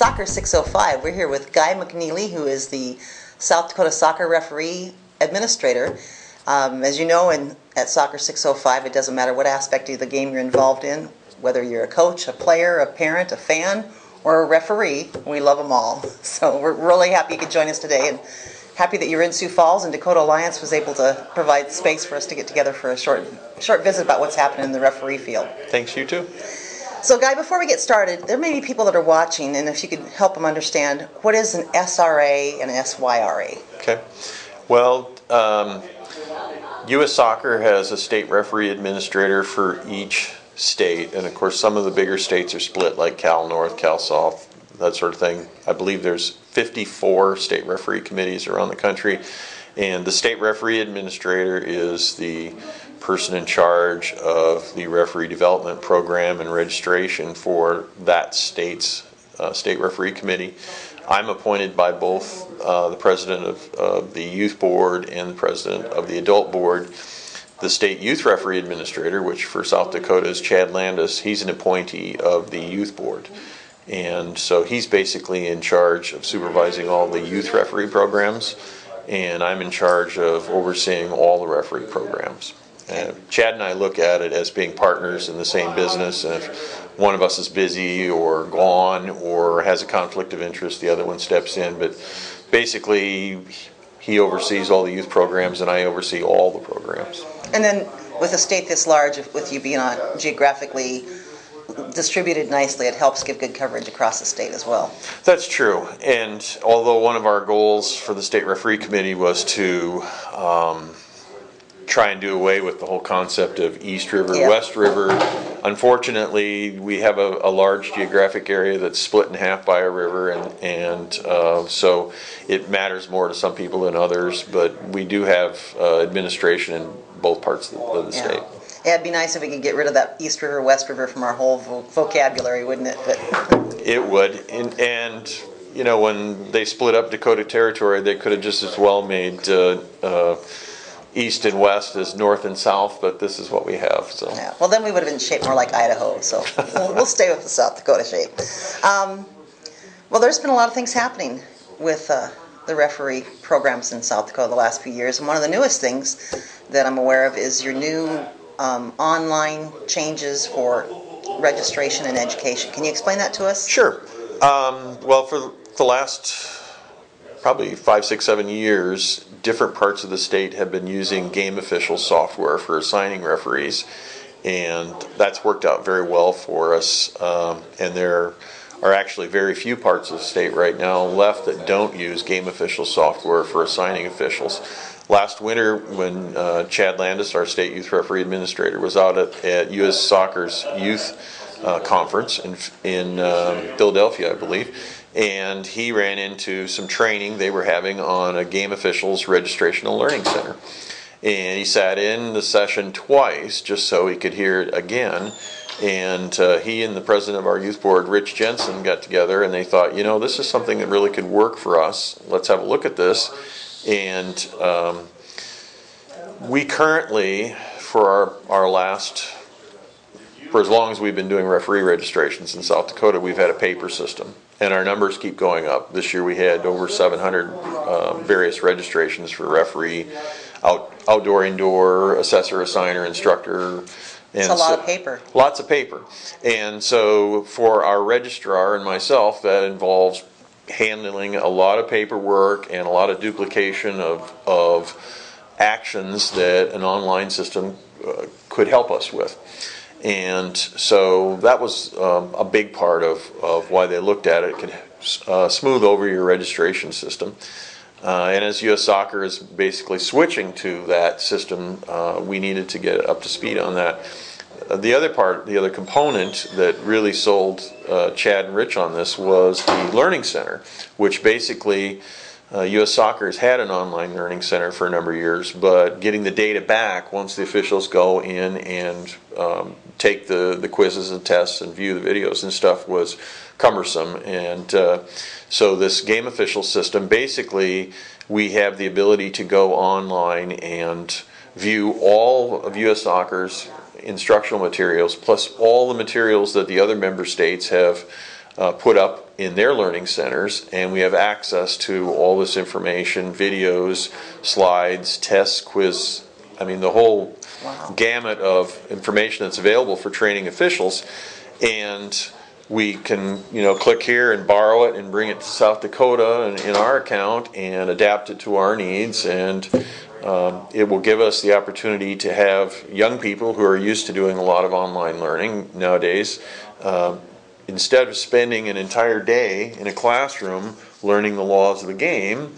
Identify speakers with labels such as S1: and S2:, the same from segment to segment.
S1: Soccer 605. We're here with Guy McNeely, who is the South Dakota Soccer Referee Administrator. As you know, at Soccer 605, it doesn't matter what aspect of the game you're involved in, whether you're a coach, a player, a parent, a fan, or a referee, we love them all. So we're really happy you could join us today, and happy that you're in Sioux Falls, and Dakota Alliance was able to provide space for us to get together for a short visit about what's happening in the referee field.
S2: Thanks, you too.
S1: So Guy, before we get started, there may be people that are watching, and if you could help them understand, what is an SRA and an SYRA?
S2: Okay. Well, U.S. Soccer has a state referee administrator for each state, and of course some of the bigger states are split, like Cal North, Cal South, that sort of thing. I believe there's 54 state referee committees around the country, and the state referee administrator is the person in charge of the referee development program and registration for that state's state referee committee. I'm appointed by both the president of the youth board and the president of the adult board. The state youth referee administrator, which for South Dakota is Chad Landis, he's an appointee of the youth board. And so he's basically in charge of supervising all the youth referee programs, and I'm in charge of overseeing all the referee programs. Chad and I look at it as being partners in the same business, and if one of us is busy or gone or has a conflict of interest, the other one steps in. But basically, he oversees all the youth programs, and I oversee all the programs.
S1: And then with a state this large, with you being geographically distributed nicely, it helps give good coverage across the state as well.
S2: That's true. And although one of our goals for the state referee committee was to try and do away with the whole concept of East River, West River, unfortunately we have a large geographic area that's split in half by a river, and so it matters more to some people than others, but we do have administration in both parts of the state.
S1: Yeah, it'd be nice if we could get rid of that East River, West River from our whole vocabulary, wouldn't it? But
S2: it would, and you know, when they split up Dakota Territory, they could have just as well made East and West as North and South, but this is what we have. So
S1: yeah, well then we would have been shaped more like Idaho, so we'll stay with the South Dakota shape. Well, there's been a lot of things happening with the referee programs in South Dakota the last few years, and one of the newest things that I'm aware of is your new online changes for registration and education. Can you explain that to us?
S2: Sure. Well, for the last probably 5, 6, 7 years, different parts of the state have been using game official software for assigning referees, and that's worked out very well for us. And there are actually very few parts of the state right now left that don't use game official software for assigning officials. Last winter, when Chad Landis, our state youth referee administrator, was out at U.S. Soccer's youth conference in Philadelphia, I believe, and he ran into some training they were having on a game officials registration and learning center. And he sat in the session twice just so he could hear it again. And he and the president of our youth board, Rich Jensen, got together and they thought, you know, this is something that really could work for us. Let's have a look at this. And we currently, for as long as we've been doing referee registrations in South Dakota, we've had a paper system, and our numbers keep going up. This year we had over 700 various registrations for referee, outdoor, indoor, assessor, assigner, instructor.
S1: It's a lot of paper.
S2: Lots of paper. And so for our registrar and myself, that involves handling a lot of paperwork and a lot of duplication of actions that an online system could help us with. And so that was a big part of why they looked at it. It could smooth over your registration system. And as U.S. Soccer is basically switching to that system, we needed to get up to speed on that. The other component that really sold Chad and Rich on this was the Learning Center, which basically U.S. Soccer has had an online learning center for a number of years, but getting the data back once the officials go in and take the quizzes and tests and view the videos and stuff was cumbersome. And so this game official system, basically we have the ability to go online and view all of U.S. Soccer's instructional materials plus all the materials that the other member states have put up in their learning centers, and we have access to all this information, videos, slides, tests, quiz. I mean, the whole gamut of information that's available for training officials, and we can, click here and borrow it and bring it to South Dakota and in our account and adapt it to our needs, and it will give us the opportunity to have young people who are used to doing a lot of online learning nowadays, instead of spending an entire day in a classroom learning the laws of the game,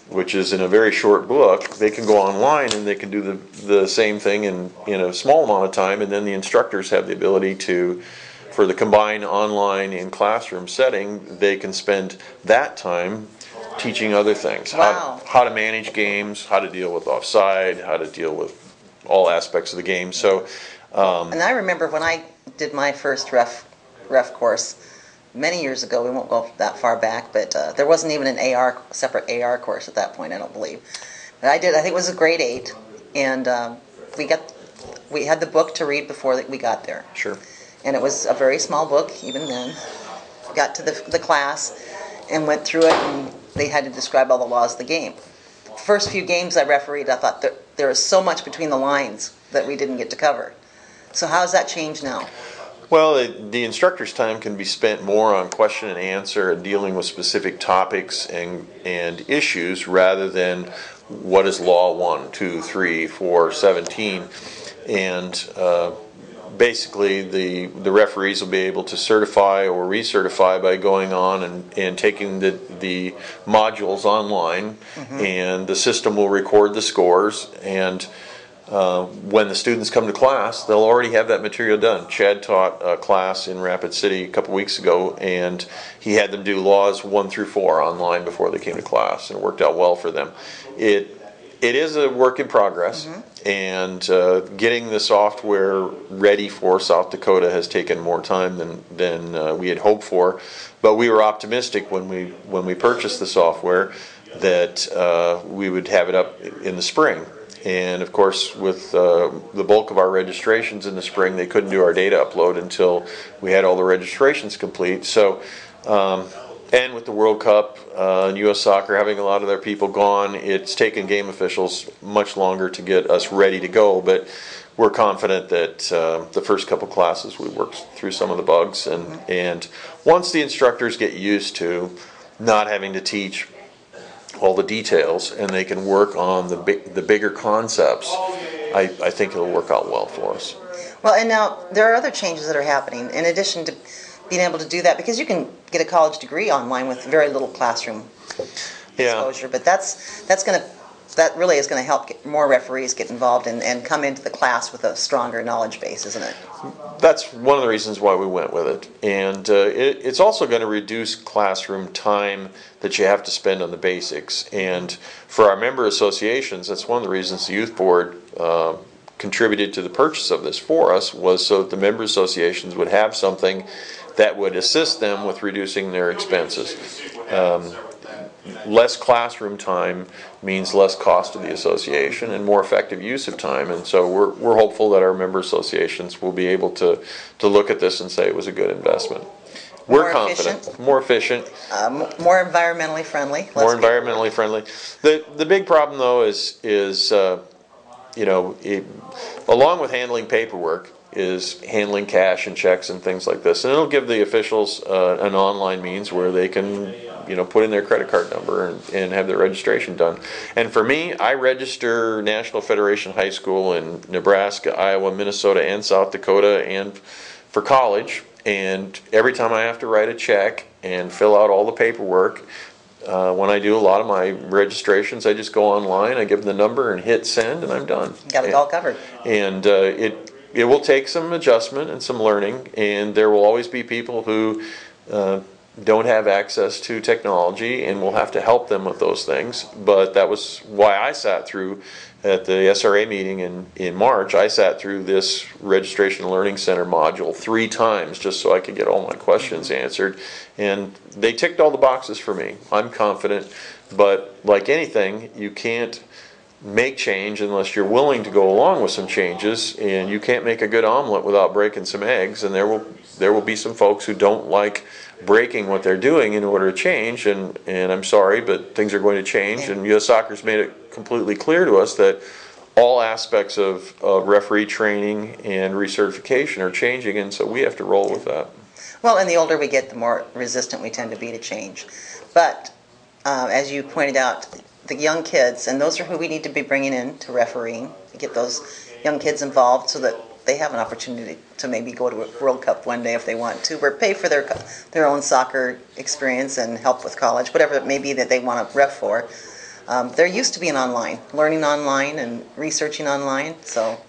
S2: which is in a very short book, they can go online and they can do the same thing in a small amount of time, and then the instructors have the ability to, for the combined online and classroom setting, they can spend that time teaching other things.
S1: Wow.
S2: How to manage games, how to deal with offside, how to deal with all aspects of the game. So,
S1: and I remember when I did my first ref course many years ago. We won't go that far back, but there wasn't even an separate AR course at that point, I don't believe. But I think it was a grade 8, and we had the book to read before we got there.
S2: Sure.
S1: And it was a very small book even then. Got to the class and went through it, and they had to describe all the laws of the game. The first few games I refereed, I thought there was so much between the lines that we didn't get to cover. So how has that changed now?
S2: Well, the instructor's time can be spent more on question and answer and dealing with specific topics and issues, rather than what is law 1, 2, 3, 4, 17. And basically the referees will be able to certify or recertify by going on and taking the modules online, and the system will record the scores, and when the students come to class, they'll already have that material done. Chad taught a class in Rapid City a couple weeks ago, and he had them do laws 1 through 4 online before they came to class, and it worked out well for them. It is a work in progress, and getting the software ready for South Dakota has taken more time than we had hoped for, but we were optimistic when we purchased the software that we would have it up in the spring. And of course, with the bulk of our registrations in the spring, they couldn't do our data upload until we had all the registrations complete. So, and with the World Cup and U.S. Soccer having a lot of their people gone, it's taken game officials much longer to get us ready to go. But we're confident that the first couple classes we worked through some of the bugs, and once the instructors get used to not having to teach all the details, and they can work on the bigger concepts, I think it'll work out well for us.
S1: Well, and now there are other changes that are happening in addition to being able to do that, because you can get a college degree online with very little classroom exposure. But that really is going to help more referees get involved and come into the class with a stronger knowledge base, isn't it?
S2: That's one of the reasons why we went with it. And it's also going to reduce classroom time that you have to spend on the basics. And for our member associations, that's one of the reasons the Youth Board contributed to the purchase of this for us, was so that the member associations would have something that would assist them with reducing their expenses. Less classroom time means less cost to the association and more effective use of time, and so we're hopeful that our member associations will be able to look at this and say it was a good investment. We're confident. More efficient.
S1: More environmentally friendly.
S2: Environmentally friendly. The big problem, though, is along with handling paperwork, is handling cash and checks and things like this. And it'll give the officials an online means where they can put in their credit card number and have their registration done. And for me, I register National Federation High School in Nebraska, Iowa, Minnesota, and South Dakota, and for college. And every time I have to write a check and fill out all the paperwork, when I do a lot of my registrations, I just go online, I give them the number and hit send, and I'm done.
S1: Got it all covered.
S2: And it will take some adjustment and some learning, and there will always be people who don't have access to technology, and we'll have to help them with those things. But that was why I sat through, at the SRA meeting in March, I sat through this Registration and Learning Center module 3 times just so I could get all my questions answered. And they ticked all the boxes for me. I'm confident, but like anything, you can't make change unless you're willing to go along with some changes, and you can't make a good omelet without breaking some eggs, and there will be some folks who don't like breaking what they're doing in order to change, and I'm sorry, but things are going to change, and U.S. Soccer's made it completely clear to us that all aspects of referee training and recertification are changing, and so we have to roll with that.
S1: Well, and the older we get, the more resistant we tend to be to change. But as you pointed out, the young kids, and those are who we need to be bringing in to refereeing, to get those young kids involved so that they have an opportunity to maybe go to a World Cup one day if they want to, or pay for their own soccer experience and help with college, whatever it may be that they want to ref for. They're used to being online, learning online and researching online. So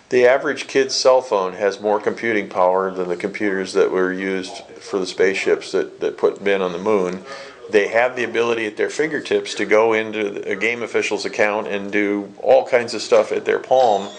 S2: the average kid's cell phone has more computing power than the computers that were used for the spaceships that put men on the moon. They have the ability at their fingertips to go into a game official's account and do all kinds of stuff at their palm.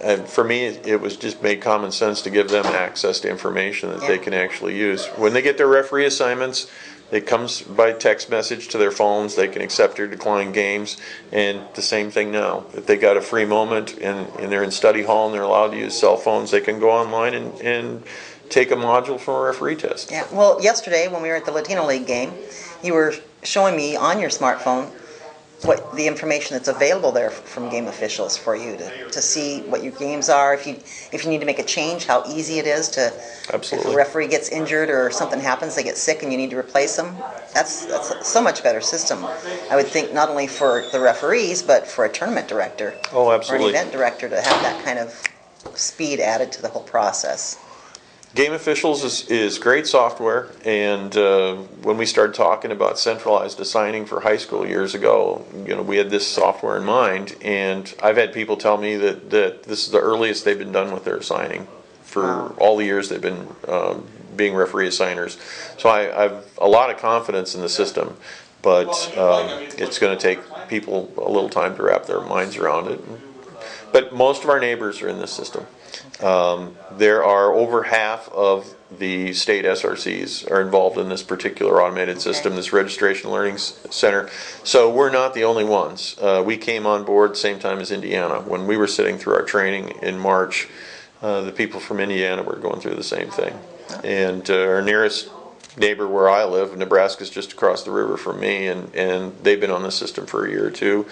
S2: And for me, it was just made common sense to give them access to information that they can actually use. When they get their referee assignments, it comes by text message to their phones. They can accept or decline games. And the same thing now. If they got a free moment and they're in study hall and they're allowed to use cell phones, they can go online and take a module from a referee test.
S1: yeah, well, yesterday when we were at the Latino League game, you were showing me on your smartphone what the information that's available there from game officials for you to see what your games are. If you need to make a change, how easy it is to.
S2: Absolutely.
S1: If a referee gets injured or something happens, they get sick and you need to replace them. That's a so much better system, I would think, not only for the referees but for a tournament director.
S2: Oh, absolutely.
S1: Or an event director to have that kind of speed added to the whole process.
S2: Game Officials is great software, and when we started talking about centralized assigning for high school years ago, we had this software in mind, and I've had people tell me that this is the earliest they've been done with their assigning for all the years they've been being referee assigners. So I've a lot of confidence in the system, but it's going to take people a little time to wrap their minds around it. But most of our neighbors are in this system. There are over half of the state SRCs are involved in this particular automated system, this Registration Learning Center. So we're not the only ones. We came on board same time as Indiana. When we were sitting through our training in March, the people from Indiana were going through the same thing. And our nearest neighbor where I live, Nebraska's just across the river from me, and they've been on the system for a year or two.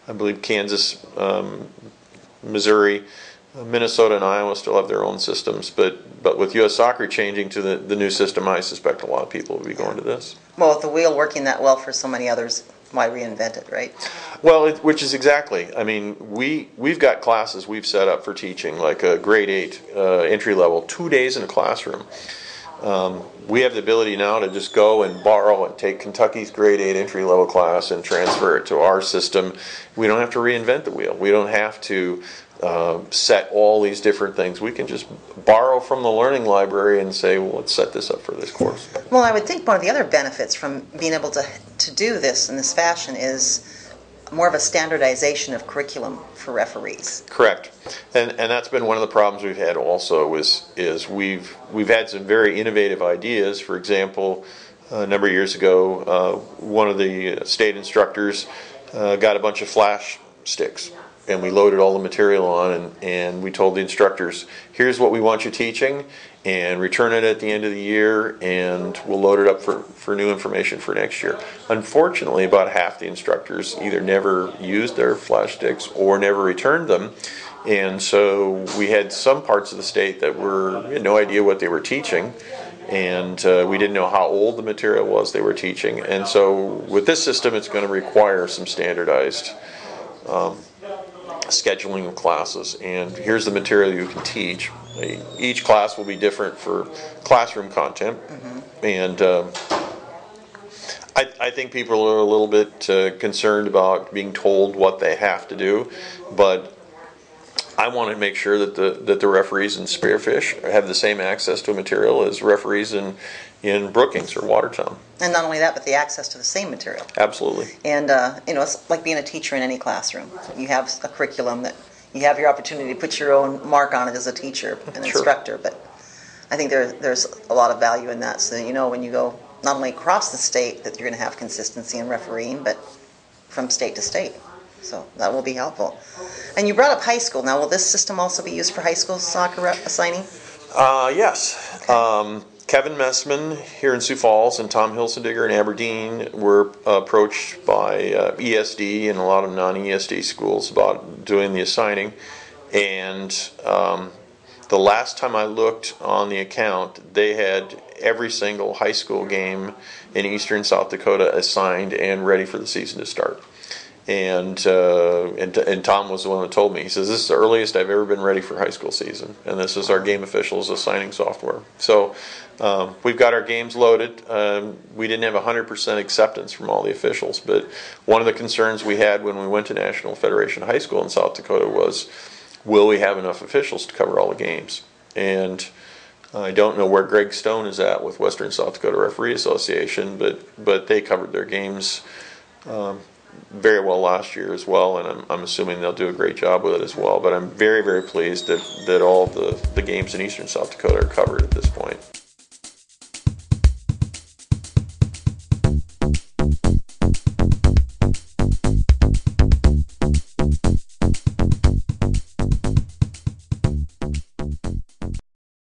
S2: I believe Kansas, Missouri, Minnesota and Iowa still have their own systems, but with U.S. Soccer changing to the new system, I suspect a lot of people will be going to this.
S1: Well, with the wheel working that well for so many others, why reinvent it, right?
S2: Well, which is exactly. I mean, we've got classes we've set up for teaching, like a grade 8 entry level, 2 days in a classroom. We have the ability now to just go and borrow and take Kentucky's grade 8 entry level class and transfer it to our system. We don't have to reinvent the wheel. We don't have to set all these different things. We can just borrow from the learning library and say, well, let's set this up for this course.
S1: Well, I would think one of the other benefits from being able to do this in this fashion is more of a standardization of curriculum for referees.
S2: Correct. And that's been one of the problems we've had also is we've had some very innovative ideas. For example, a number of years ago, one of the state instructors got a bunch of flash sticks, and we loaded all the material on, and we told the instructors, here's what we want you teaching, and return it at the end of the year, and we'll load it up for new information for next year. Unfortunately, about half the instructors either never used their flash sticks or never returned them, and so we had some parts of the state that we had no idea what they were teaching, and we didn't know how old the material was they were teaching. And so with this system, it's going to require some standardized scheduling of classes, and here's the material you can teach. Each class will be different for classroom content, and I think people are a little bit concerned about being told what they have to do, but I want to make sure that the referees in Spearfish have the same access to material as referees in Brookings or Watertown.
S1: And not only that, but the access to the same material.
S2: Absolutely.
S1: And, it's like being a teacher in any classroom. You have a curriculum that you have your opportunity to put your own mark on it as a teacher and instructor. But I think there's a lot of value in that, so that when you go not only across the state that you're going to have consistency in refereeing, but from state to state. So that will be helpful. And you brought up high school. Now, will this system also be used for high school soccer assigning?
S2: Yes. Kevin Messman here in Sioux Falls and Tom Hilsendigger in Aberdeen were approached by ESD and a lot of non-ESD schools about doing the assigning. And the last time I looked on the account, they had every single high school game in eastern South Dakota assigned and ready for the season to start. And Tom was the one that told me. He says, this is the earliest I've ever been ready for high school season, and this is our game officials assigning software. So we've got our games loaded. We didn't have 100% acceptance from all the officials, but one of the concerns we had when we went to National Federation High School in South Dakota was, will we have enough officials to cover all the games? And I don't know where Greg Stone is at with Western South Dakota Referee Association, but they covered their games very well last year as well, and I'm assuming they'll do a great job with it as well. But I'm very, very pleased that all the games in eastern South Dakota are covered at this point.